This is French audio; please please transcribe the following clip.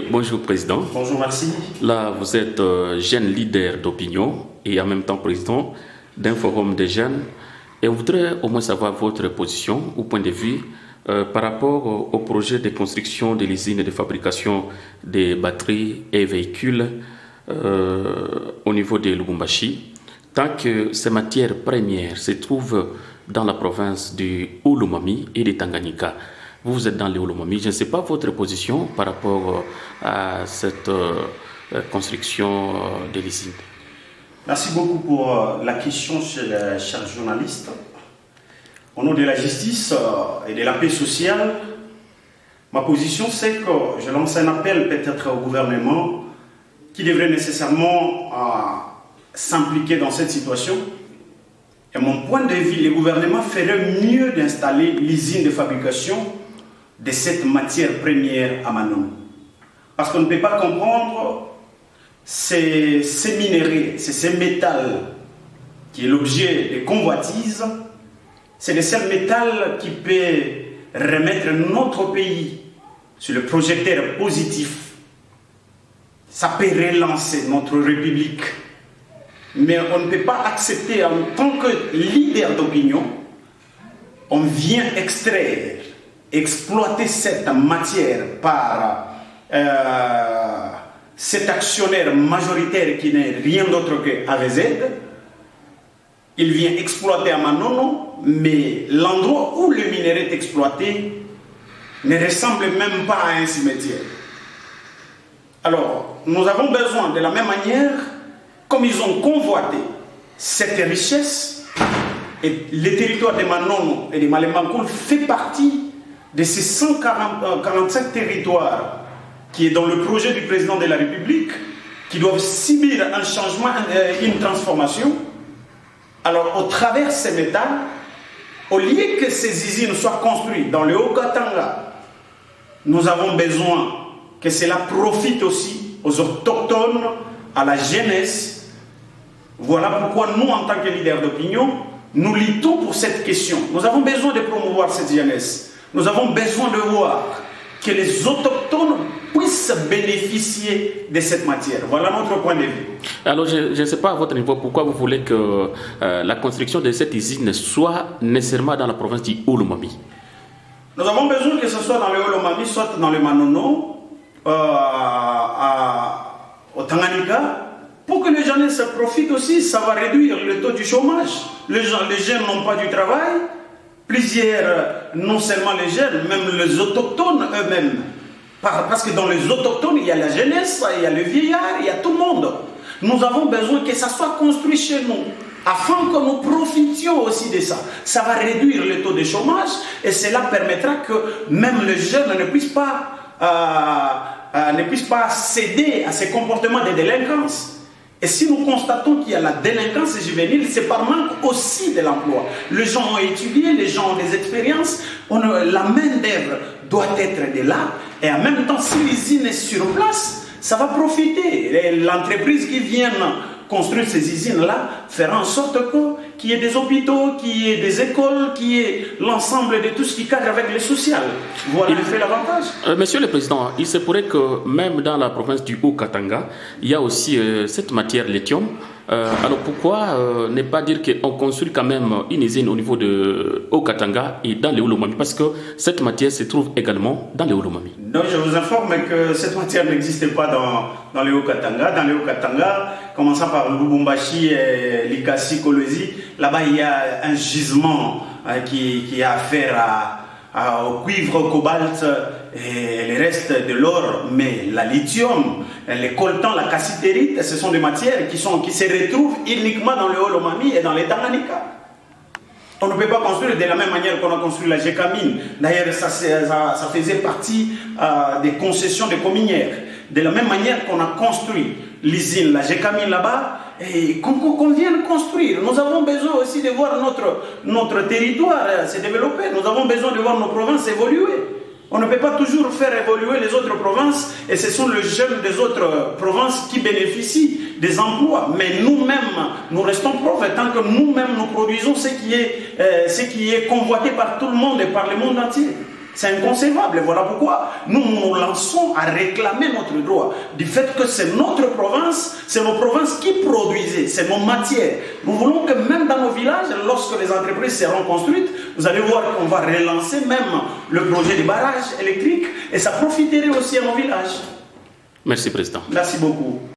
Oui, bonjour Président. Bonjour, merci. Là, vous êtes jeune leader d'opinion et en même temps président d'un forum des jeunes. Et on voudrait au moins savoir votre position ou point de vue par rapport au projet de construction de l'usine de fabrication des batteries et véhicules au niveau de Lubumbashi, tant que ces matières premières se trouvent dans la province du Olomami et de Tanganyika. Vous êtes dans les Olomami. Je ne sais pas votre position par rapport à cette construction de l'usine. Merci beaucoup pour la question, cher journaliste. Au nom de la justice et de la paix sociale, ma position c'est que je lance un appel peut-être au gouvernement qui devrait nécessairement s'impliquer dans cette situation. Et mon point de vue, le gouvernement ferait mieux d'installer l'usine de fabrication de cette matière première à Manon. Parce qu'on ne peut pas comprendre ces minéraux, ces métals qui est l'objet de convoitises, c'est le seul métal qui peut remettre notre pays sur le projecteur positif. Ça peut relancer notre République. Mais on ne peut pas accepter en tant que leader d'opinion, on vient extraire, exploiter cette matière par cet actionnaire majoritaire qui n'est rien d'autre que AVZ. Il vient exploiter à Manono, mais l'endroit où le minerai est exploité ne ressemble même pas à un cimetière. Alors, nous avons besoin de la même manière, comme ils ont convoité cette richesse, et le territoire de Manono et de Malembankoul fait partie de ces 145 territoires qui est dans le projet du président de la République, qui doivent subir un changement, une transformation. Alors, au travers de ces métals, au lieu que ces usines soient construites dans le Haut-Katanga, nous avons besoin que cela profite aussi aux autochtones, à la jeunesse. Voilà pourquoi nous, en tant que leaders d'opinion, nous luttons pour cette question. Nous avons besoin de promouvoir cette jeunesse. Nous avons besoin de voir que les autochtones puissent bénéficier de cette matière. Voilà notre point de vue. Alors, je ne sais pas à votre niveau pourquoi vous voulez que la construction de cette usine soit nécessairement dans la province du Olomami. Nous avons besoin que ce soit dans le Olomami, soit dans le Manono, au Tanganyika, pour que les jeunes se profitent aussi. Ça va réduire le taux du chômage. Les jeunes n'ont pas du travail. Plusieurs, non seulement les jeunes, même les autochtones eux-mêmes. Parce que dans les autochtones, il y a la jeunesse, il y a le vieillard, il y a tout le monde. Nous avons besoin que ça soit construit chez nous, afin que nous profitions aussi de ça. Ça va réduire le taux de chômage et cela permettra que même les jeunes ne puissent pas céder à ces comportements de délinquance. Et si nous constatons qu'il y a la délinquance juvénile, c'est par manque aussi de l'emploi. Les gens ont étudié, les gens ont des expériences, la main-d'œuvre doit être de là. Et en même temps, si l'usine est sur place, ça va profiter. L'entreprise qui vient construire ces usines-là fera en sorte qu'il y ait des hôpitaux, qu'il y ait des écoles, qu'il y ait l'ensemble de tout ce qui cadre avec le social. Voilà fait l'avantage. Monsieur le Président, il se pourrait que même dans la province du Haut-Katanga, il y a aussi cette matière lithium. Alors pourquoi ne pas dire qu'on construit quand même une usine au niveau de Haut-Katanga et dans les Olomami, parce que cette matière se trouve également dans les Olomami. Donc je vous informe que cette matière n'existe pas dans les Haut-Katanga. Dans les Haut-Katanga, commençant par Lubumbashi et Likasi, Kolwezi, là-bas il y a un gisement qui a affaire au cuivre, au cobalt et le reste de l'or, mais la lithium, le coltan, la cassitérite, ce sont des matières qui se retrouvent uniquement dans le Olomami et dans les Tanganyika. On ne peut pas construire de la même manière qu'on a construit la Gécamine. D'ailleurs, ça faisait partie des concessions des cominières. De la même manière qu'on a construit l'usine, la Gécamine là-bas, et qu'on vient de construire. Nous avons besoin aussi de voir notre territoire se développer. Nous avons besoin de voir nos provinces évoluer. On ne peut pas toujours faire évoluer les autres provinces et ce sont les jeunes des autres provinces qui bénéficient des emplois. Mais nous-mêmes, nous restons pauvres tant que nous-mêmes nous produisons ce qui est convoité par tout le monde et par le monde entier. C'est inconcevable. Et voilà pourquoi nous nous lançons à réclamer notre droit. Du fait que c'est notre province, c'est nos provinces qui produisaient, c'est nos matières. Nous voulons que même dans nos villages, lorsque les entreprises seront construites, vous allez voir qu'on va relancer même le projet des barrages électriques et ça profiterait aussi à nos villages. Merci, Président. Merci beaucoup.